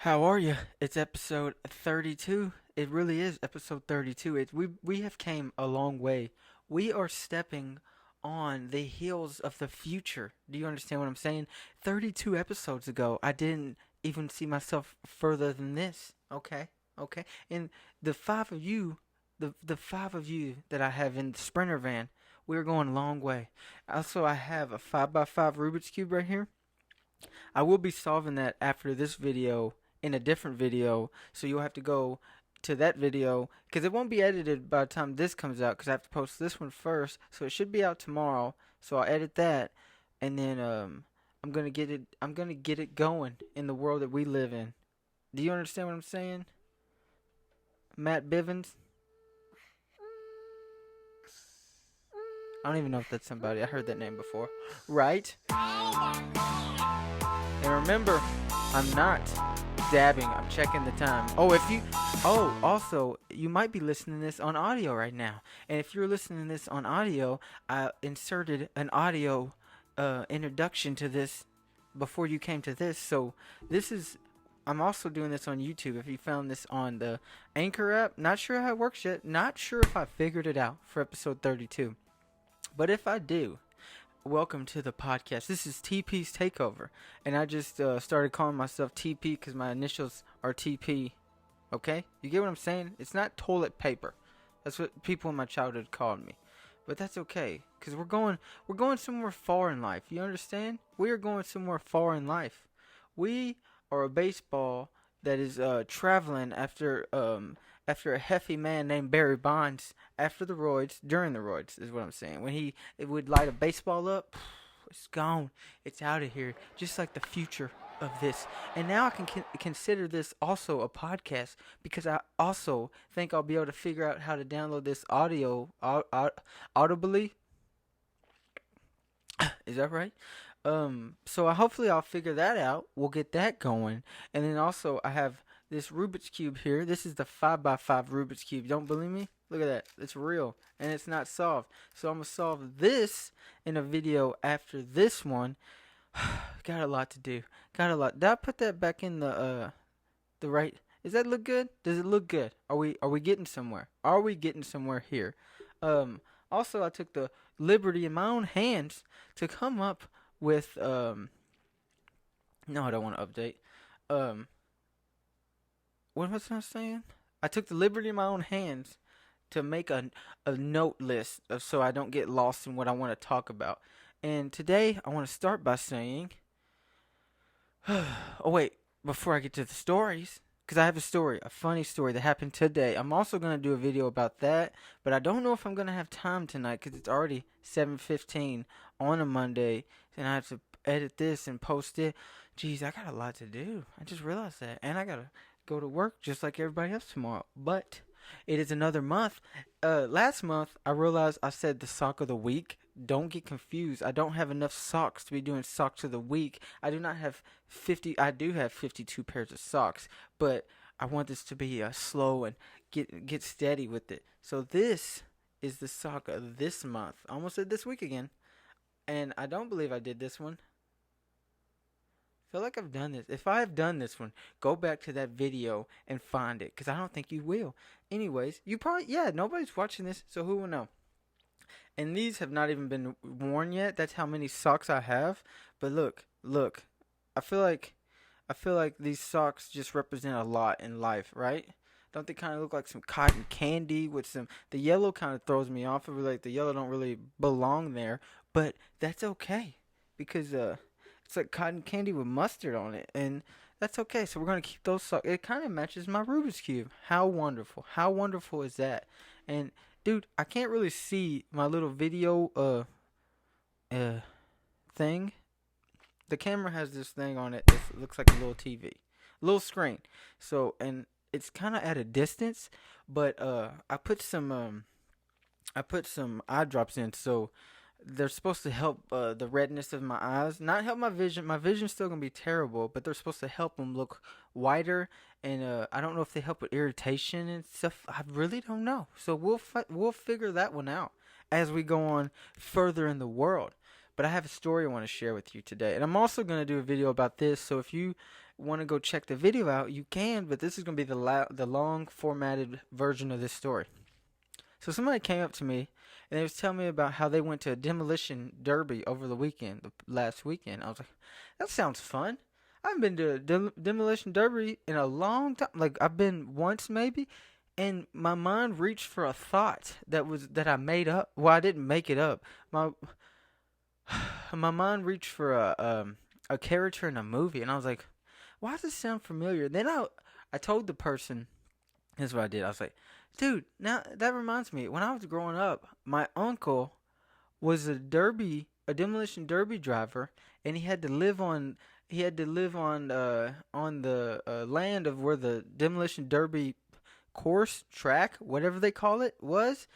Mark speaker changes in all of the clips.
Speaker 1: How are you? It's episode 32. It really is episode 32. We have came a long way. We are stepping on the heels of the future. Do you understand what I'm saying? 32 episodes ago, I didn't even see myself further than this. Okay? Okay? And the five of you, the five of you that I have in the Sprinter van, we're going a long way. Also, I have a 5 by 5 Rubik's Cube right here. I will be solving that after this video in a different video, so you'll have to go to that video because it won't be edited by the time this comes out because I have to post this one first, so it should be out tomorrow. So I'll edit that, and then I'm gonna get it. I'm gonna get it going in the world that we live in. Do you understand what I'm saying, Matt Bivens? I don't even know if that's somebody. I heard that name before, right? And remember, I'm not dabbing. I'm checking the time. Also, you might be listening to this on audio right now. And if you're listening to this on audio, I inserted an audio introduction to this before you came to this. So I'm also doing this on YouTube. If you found this on the Anchor app, not sure how it works yet. Not sure if I figured it out for episode 32. But if I do, welcome to the podcast. This is TP's Takeover, and I just started calling myself TP because my initials are TP. Okay, you get what I'm saying? It's not toilet paper. That's what people in my childhood called me, but that's okay because we're going somewhere far in life. You understand? We are going somewhere far in life. We are a baseball that is traveling after a hefty man named Barry Bonds after the roids, during the roids is what I'm saying. When it would light a baseball up, it's gone. It's out of here. Just like the future of this. And now I can consider this also a podcast because I also think I'll be able to figure out how to download this audio audibly. Is that right? So hopefully I'll figure that out. We'll get that going. And then also I have this Rubik's Cube here. This is the 5 by 5 Rubik's Cube. Don't believe me? Look at that. It's real. And it's not solved. So I'm going to solve this in a video after this one. Got a lot to do. Got a lot. Did I put that back in the right? Does that look good? Does it look good? Are we getting somewhere? Are we getting somewhere here? Also I took the liberty in my own hands to come up with no, I don't want to update. What was I saying? I took the liberty in my own hands to make a note list so I don't get lost in what I want to talk about. And today I want to start by saying, oh wait, before I get to the stories, because I have a funny story that happened today. I'm also going to do a video about that, but I don't know if I'm going to have time tonight because it's already 7:15 on a Monday, and I have to edit this and post it. Jeez, I got a lot to do. I just realized that, and I got to go to work just like everybody else tomorrow. But it is another month. Last month, I realized I said the sock of the week. Don't get confused. I don't have enough socks to be doing socks of the week. I do not have 50. I do have 52 pairs of socks, but I want this to be slow and get steady with it. So this is the sock of this month. I almost said this week again, and I don't believe I did this one. Feel like I've done this. If I have done this one, go back to that video and find it, because I don't think you will. Anyways, you probably, nobody's watching this, so who will know? And these have not even been worn yet. That's how many socks I have. But look. I feel like these socks just represent a lot in life, right? Don't they kind of look like some cotton candy with some, the yellow kind of throws me off. I feel like the yellow don't really belong there, but that's okay because it's like cotton candy with mustard on it, and that's okay. So we're going to keep those socks. It kind of matches my Rubik's Cube. How wonderful. How wonderful is that? And, dude, I can't really see my little video thing. The camera has this thing on it. It looks like a little TV. A little screen. So, and it's kind of at a distance, but I put some eye drops in, so they're supposed to help the redness of my eyes. Not help my vision. My vision's still going to be terrible, but they're supposed to help them look whiter. And I don't know if they help with irritation and stuff. I really don't know. So we'll figure that one out as we go on further in the world. but I have a story I want to share with you today. And I'm also going to do a video about this, so if you want to go check the video out, you can, but this is going to be the long formatted version of this story. So somebody came up to me and they was telling me about how they went to a demolition derby over the weekend, the last weekend. I was like, that sounds fun. I haven't been to a demolition derby in a long time. Like I've been once maybe, and my mind reached for a thought that I made up. Well, I didn't make it up. My my mind reached for a character in a movie, and I was like, why does this sound familiar? Then I told the person, here's what I did. I was like, dude, now that reminds me. When I was growing up, my uncle was a demolition derby driver, and he had to live on the land of where the demolition derby course track, whatever they call it, was.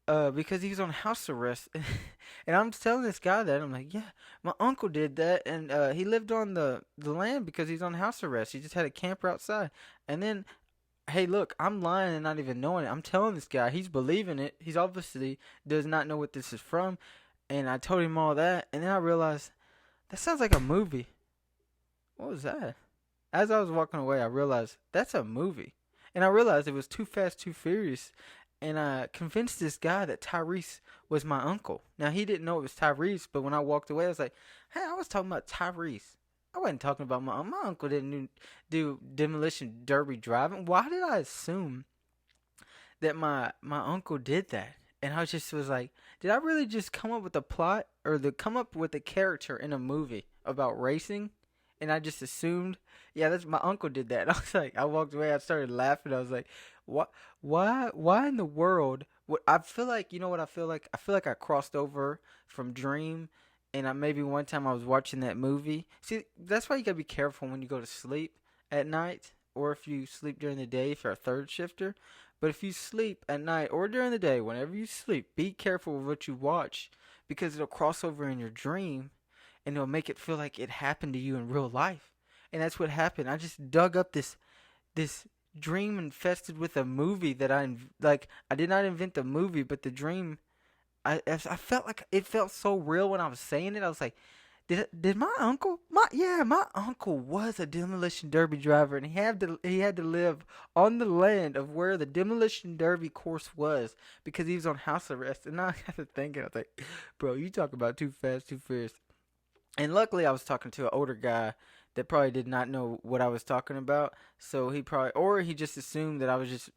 Speaker 1: Because he was on house arrest, and I'm telling this guy that I'm like, yeah, my uncle did that, and he lived on the land because he's on house arrest. He just had a camper outside, and then hey, look, I'm lying and not even knowing it. I'm telling this guy, he's believing it. He's obviously does not know what this is from. And I told him all that, and then I realized that sounds like a movie. What was that? As I was walking away, I realized that's a movie. And I realized it was Too Fast, Too Furious. And I convinced this guy that Tyrese was my uncle. Now, he didn't know it was Tyrese, but when I walked away, I was like, hey, I was talking about Tyrese. I wasn't talking about my uncle didn't do demolition derby driving. Why did I assume that my uncle did that? And I just was like, did I really just come up with a plot or come up with a character in a movie about racing? And I just assumed, yeah, that's my uncle did that. And I was like, I walked away. I started laughing. I was like, what? Why in the world? What I feel like, you know what I feel like? I feel like I crossed over from Dream, and maybe one time I was watching that movie. See, that's why you gotta be careful when you go to sleep at night, or if you sleep during the day if you're a third shifter. But if you sleep at night or during the day, whenever you sleep, be careful with what you watch because it'll cross over in your dream and it'll make it feel like it happened to you in real life. And that's what happened. I just dug up this dream infested with a movie that like. I did not invent the movie, but the dream. I felt like it felt so real when I was saying it. I was like, did my uncle? My uncle was a demolition derby driver, and he had to live on the land of where the demolition derby course was because he was on house arrest. And I got to thinking, I was like, bro, you talk about Too Fast, Too Furious. And luckily, I was talking to an older guy that probably did not know what I was talking about. So he probably, or he just assumed that I was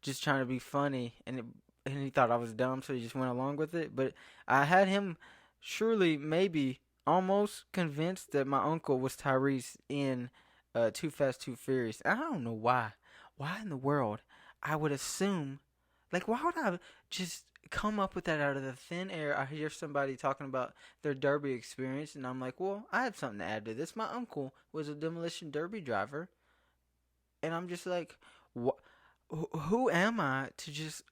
Speaker 1: just trying to be funny, and he thought I was dumb, so he just went along with it. But I had him surely, maybe, almost convinced that my uncle was Tyrese in Too Fast, Too Furious. I don't know why. Why in the world I would assume, like, why would I just come up with that out of the thin air? I hear somebody talking about their derby experience, and I'm like, well, I have something to add to this. My uncle was a demolition derby driver, and I'm just like, who am I to just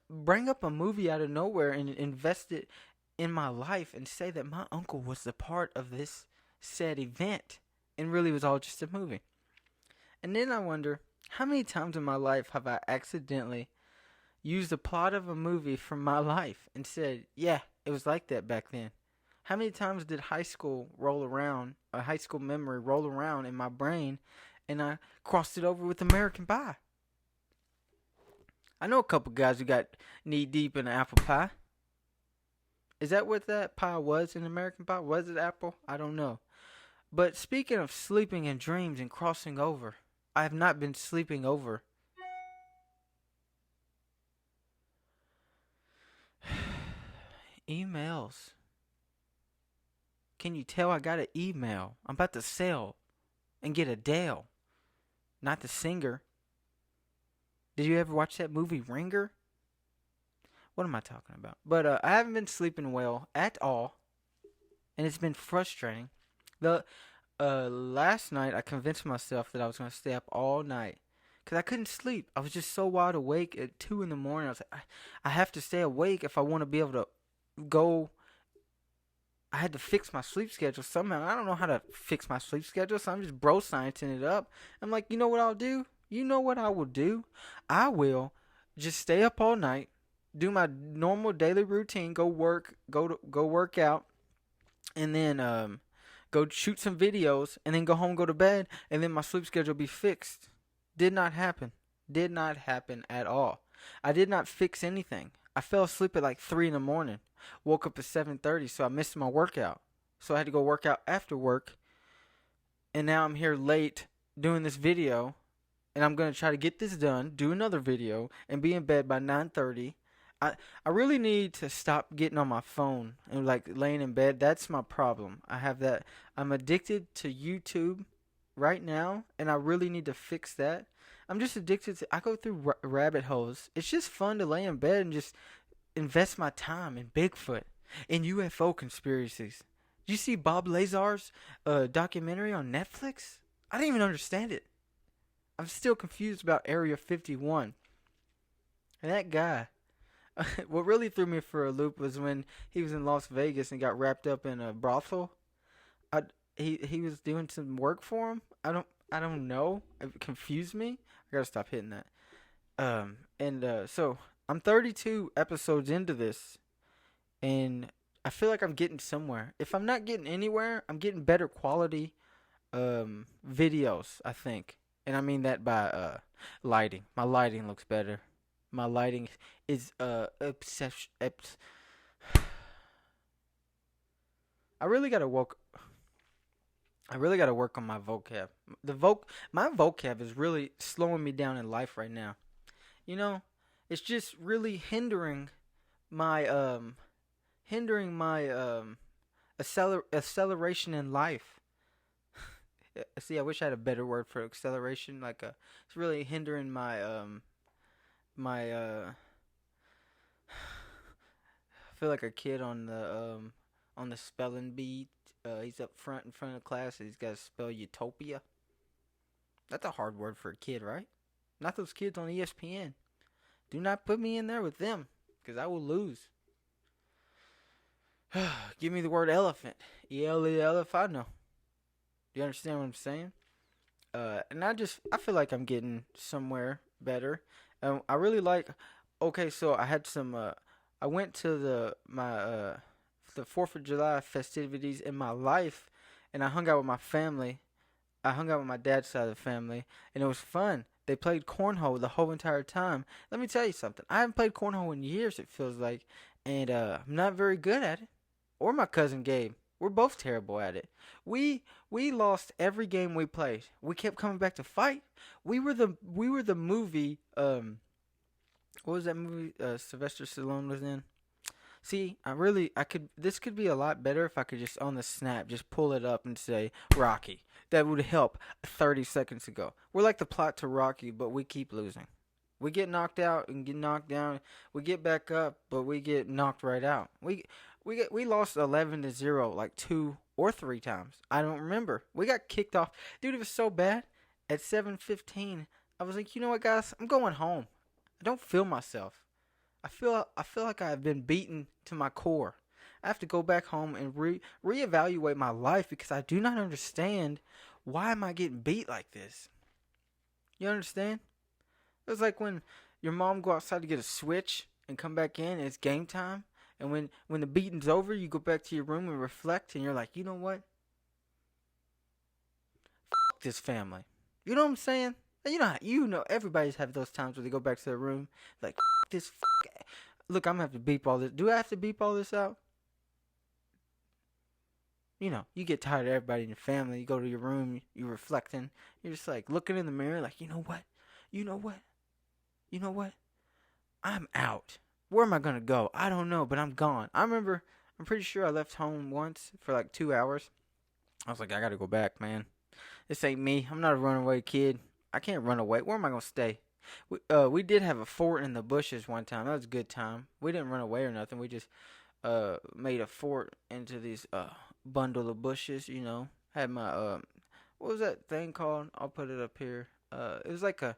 Speaker 1: bring up a movie out of nowhere and invest it in my life and say that my uncle was the part of this said event and really was all just a movie? And then I wonder, how many times in my life have I accidentally used the plot of a movie from my life and said, yeah, it was like that back then? How many times did high school a high school memory roll around in my brain, and I crossed it over with American Pie? I know a couple guys who got knee deep in apple pie. Is that what that pie was in American Pie? Was it apple? I don't know. But speaking of sleeping in dreams and crossing over, I have not been sleeping over. Emails. Can you tell I got an email? I'm about to sell and get Adele, not the singer. Did you ever watch that movie Ringer? What am I talking about? But I haven't been sleeping well at all, and it's been frustrating. The last night I convinced myself that I was going to stay up all night because I couldn't sleep. I was just so wide awake at 2 in the morning. I was like, I have to stay awake if I want to be able to go. I had to fix my sleep schedule somehow. I don't know how to fix my sleep schedule, so I'm just bro sciencing it up. I'm like, you know what I'll do? You know what I will do? I will just stay up all night, do my normal daily routine, go work out, and then go shoot some videos, and then go home, go to bed, and then my sleep schedule be fixed. Did not happen. Did not happen at all. I did not fix anything. I fell asleep at like 3 in the morning. Woke up at 7:30, so I missed my workout. So I had to go work out after work, and now I'm here late doing this video, and I'm gonna try to get this done, do another video, and be in bed by 9:30. I really need to stop getting on my phone and like laying in bed. That's my problem. I have that. I'm addicted to YouTube right now, and I really need to fix that. I'm just addicted to. I go through rabbit holes. It's just fun to lay in bed and just invest my time in Bigfoot and UFO conspiracies. Did you see Bob Lazar's documentary on Netflix? I didn't even understand it. I'm still confused about Area 51. And that guy, what really threw me for a loop was when he was in Las Vegas and got wrapped up in a brothel. I, he was doing some work for him. I don't know. It confused me. I gotta stop hitting that. And so I'm 32 episodes into this, and I feel like I'm getting somewhere. If I'm not getting anywhere, I'm getting better quality videos, I think. And I mean that by lighting. My lighting looks better. My lighting is I really got to work I really got to work on my vocab. My vocab is really slowing me down in life right now. You know, it's just really my hindering my acceleration in life. See, I wish I had a better word for acceleration. It's really hindering my. I feel like a kid on the spelling bee. He's up front in front of the class. He's got to spell utopia. That's a hard word for a kid, right? Not those kids on ESPN. Do not put me in there with them, because I will lose. Give me the word elephant. E-L-E-L-F-I-N-O. Do you understand what I'm saying? And I feel like I'm getting somewhere better. I really like. Okay, so I had some. I went to the 4th of July festivities in my life, and I hung out with my family. I hung out with my dad's side of the family, and it was fun. They played cornhole the whole entire time. Let me tell you something. I haven't played cornhole in years, it feels like, and I'm not very good at it. Or my cousin Gabe. We're both terrible at it. We lost every game we played. We kept coming back to fight. We were the movie. What was that movie? Sylvester Stallone was in. See, I could. This could be a lot better if I could just on the snap just pull it up and say Rocky. That would help 30 seconds ago. We're like the plot to Rocky, but we keep losing. We get knocked out and get knocked down. We get back up, but we get knocked right out. We lost 11-0 like 2 or 3 times. I don't remember. We got kicked off. Dude, it was so bad. At 7:15, I was like, you know what, guys? I'm going home. I don't feel myself. I feel like I've been beaten to my core. I have to go back home and reevaluate my life because I do not understand why am I getting beat like this. You understand? It was like when your mom go outside to get a switch and come back in and it's game time. And when the beating's over, you go back to your room and reflect and you're like, you know what? Fuck this family. You know what I'm saying? You know everybody's have those times where they go back to their room like fuck this fuck. Look, I'm gonna have to beep all this. Do I have to beep all this out? You get tired of everybody in your family. You go to your room, you're reflecting. You're just like looking in the mirror like, you know what? You know what? You know what? I'm out. Where am I gonna go? I don't know, but I'm gone. I'm pretty sure I left home once for like 2 hours. I was like, I gotta go back, man. This ain't me. I'm not a runaway kid. I can't run away. Where am I gonna stay? We did have a fort in the bushes one time. That was a good time. We didn't run away or nothing. We just made a fort into these bundle of bushes. Had my what was that thing called? I'll put it up here. It was like a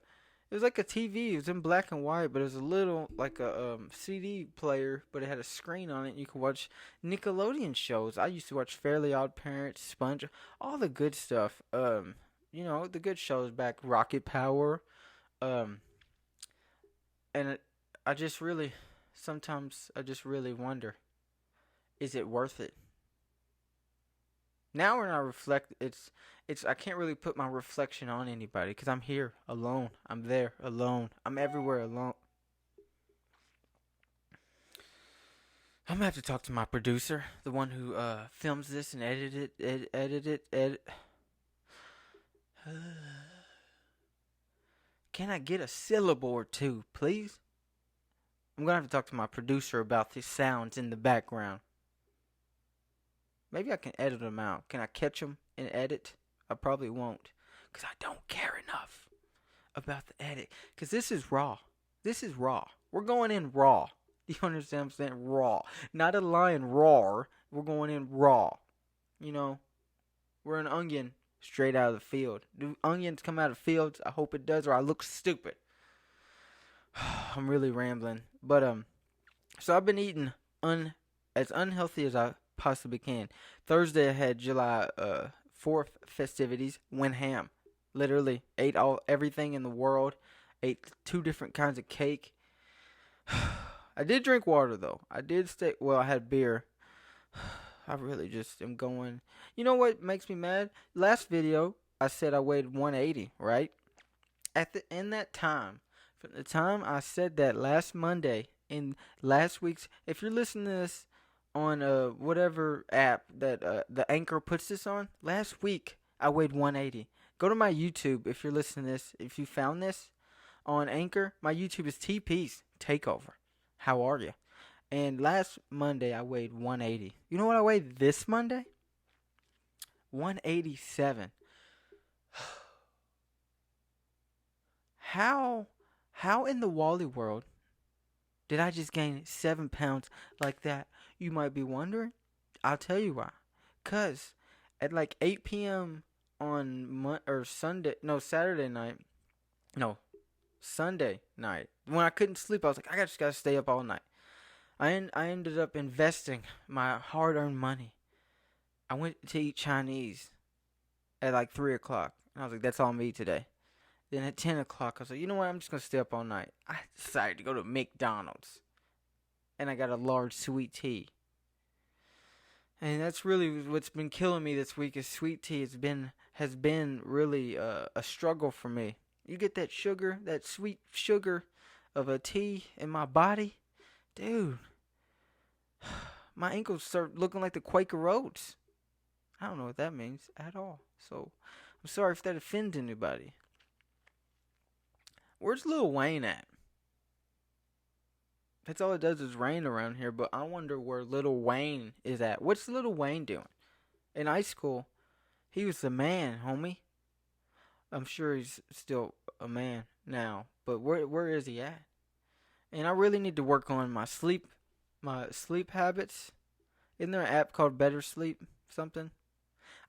Speaker 1: TV. It was in black and white, but it was a little like a CD player, but it had a screen on it. And you could watch Nickelodeon shows. I used to watch Fairly Odd Parents, Sponge, all the good stuff. The good shows back, Rocket Power. Um, and I just sometimes I just really wonder, is it worth it? Now when I reflect, it's I can't really put my reflection on anybody because I'm here alone. I'm there alone. I'm everywhere alone. I'm gonna have to talk to my producer, the one who films this and edit. Can I get a syllable or two, please? I'm gonna have to talk to my producer about these sounds in the background. Maybe I can edit them out. Can I catch them and edit? I probably won't, because I don't care enough about the edit. Because this is raw. This is raw. We're going in raw. You understand what I'm saying? Raw. Not a lion roar. We're going in raw. You know, we're an onion straight out of the field. Do onions come out of fields? I hope it does, or I look stupid. I'm really rambling. But, so I've been eating as unhealthy as I possibly can. Thursday I had July 4th festivities. Went ham. Literally ate everything in the world. Ate 2 different kinds of cake. I did drink water though. I did stay. Well, I had beer. I really just am going. You know what makes me mad? Last video I said I weighed 180. Right in that time, from the time I said that last Monday in last week's. If you're listening to this on whatever app that the Anchor puts this on, last week I weighed 180. Go to my YouTube if you're listening to this. If you found this on Anchor, my YouTube is TP's Takeover. How are you? And last Monday I weighed 180. You know what I weighed this Monday? 187. How in the Wally world did I just gain 7 pounds like that? You might be wondering. I'll tell you why. 'Cause at like 8 p.m. on Saturday night, no, Sunday night, when I couldn't sleep, I was like, I just gotta stay up all night. I ended up investing my hard-earned money. I went to eat Chinese at like 3 o'clock. And I was like, that's all I'm gonna eat today. Then at 10 o'clock, I was like, you know what? I'm just gonna stay up all night. I decided to go to McDonald's, and I got a large sweet tea. And that's really what's been killing me this week is sweet tea. Has been really a struggle for me. You get that sugar, that sweet sugar of a tea in my body, dude. My ankles start looking like the Quaker Oats. I don't know what that means at all. So I'm sorry if that offends anybody. Where's Lil Wayne at? That's all it does is rain around here, but I wonder where Lil Wayne is at. What's Lil Wayne doing? In high school, he was the man, homie. I'm sure he's still a man now, but where is he at? And I really need to work on my sleep habits. Isn't there an app called Better Sleep something?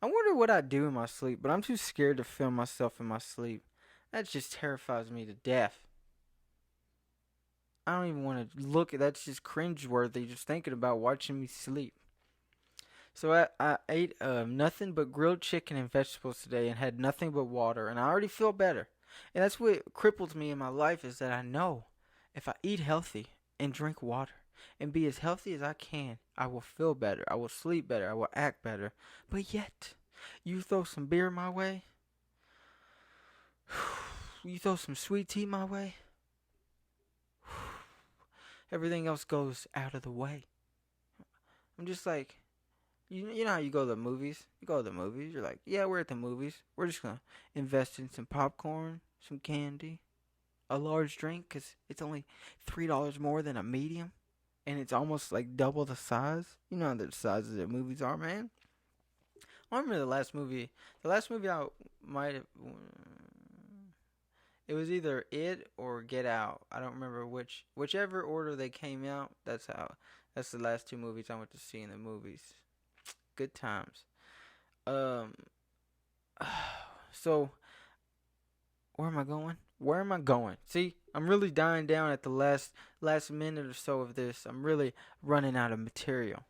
Speaker 1: I wonder what I do in my sleep, but I'm too scared to film myself in my sleep. That just terrifies me to death. I don't even want to look at that's just cringeworthy just thinking about watching me sleep. So I ate nothing but grilled chicken and vegetables today and had nothing but water, and I already feel better. And that's what cripples me in my life is that I know if I eat healthy and drink water and be as healthy as I can, I will feel better. I will sleep better. I will act better. But yet, you throw some beer my way, you throw some sweet tea my way, everything else goes out of the way. I'm just like, you know how you go to the movies? You go to the movies, you're like, yeah, we're at the movies. We're just going to invest in some popcorn, some candy, a large drink, because it's only $3 more than a medium. And it's almost like double the size. You know how the sizes of movies are, man. I remember the last movie I might have, it was either It or Get Out. I don't remember whichever order they came out. That's the last 2 movies I went to see in the movies. Good times. So where am I going? See, I'm really dying down at the last minute or so of this. I'm really running out of material.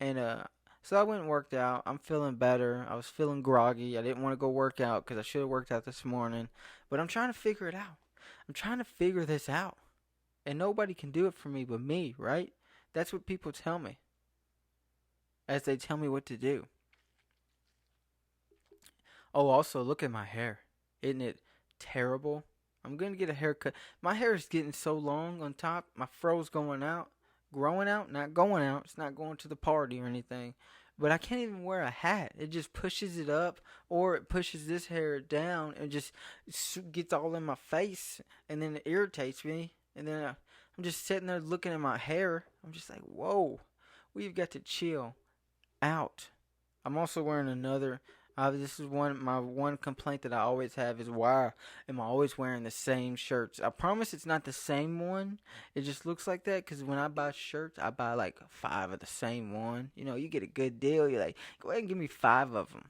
Speaker 1: And so I went and worked out. I'm feeling better. I was feeling groggy. I didn't want to go work out because I should have worked out this morning. But I'm trying to figure it out. I'm trying to figure this out. And nobody can do it for me but me, right? That's what people tell me as they tell me what to do. Oh, also look at my hair. Isn't it terrible? I'm gonna get a haircut. My hair is getting so long on top. My fro's going out, growing out, not going out. It's not going to the party or anything. But I can't even wear a hat. It just pushes it up, or it pushes this hair down and just gets all in my face, and then it irritates me. And then I'm just sitting there looking at my hair. I'm just like, whoa, we've got to chill out. I'm also wearing another. This is my one complaint that I always have is why am I always wearing the same shirts? I promise it's not the same one. It just looks like that because when I buy shirts, I buy like 5 of the same one. You know, you get a good deal. You're like, go ahead and give me 5 of them.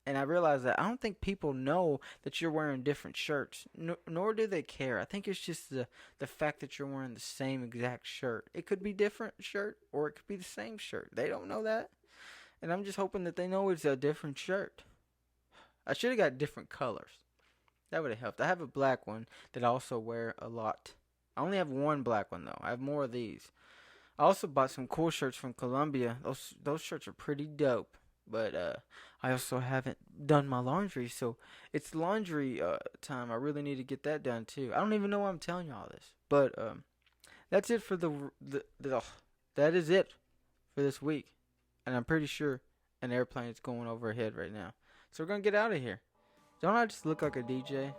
Speaker 1: And I realize that I don't think people know that you're wearing different shirts, nor do they care. I think it's just the fact that you're wearing the same exact shirt. It could be different shirt or it could be the same shirt. They don't know that. And I'm just hoping that they know it's a different shirt. I should have got different colors. That would have helped. I have a black one that I also wear a lot. I only have one black one though. I have more of these. I also bought some cool shirts from Colombia. Those shirts are pretty dope. But I also haven't done my laundry, so it's laundry time. I really need to get that done too. I don't even know why I'm telling you all this, but that's it for that is it for this week. And I'm pretty sure an airplane is going overhead right now. So we're gonna get out of here. Don't I just look like a DJ?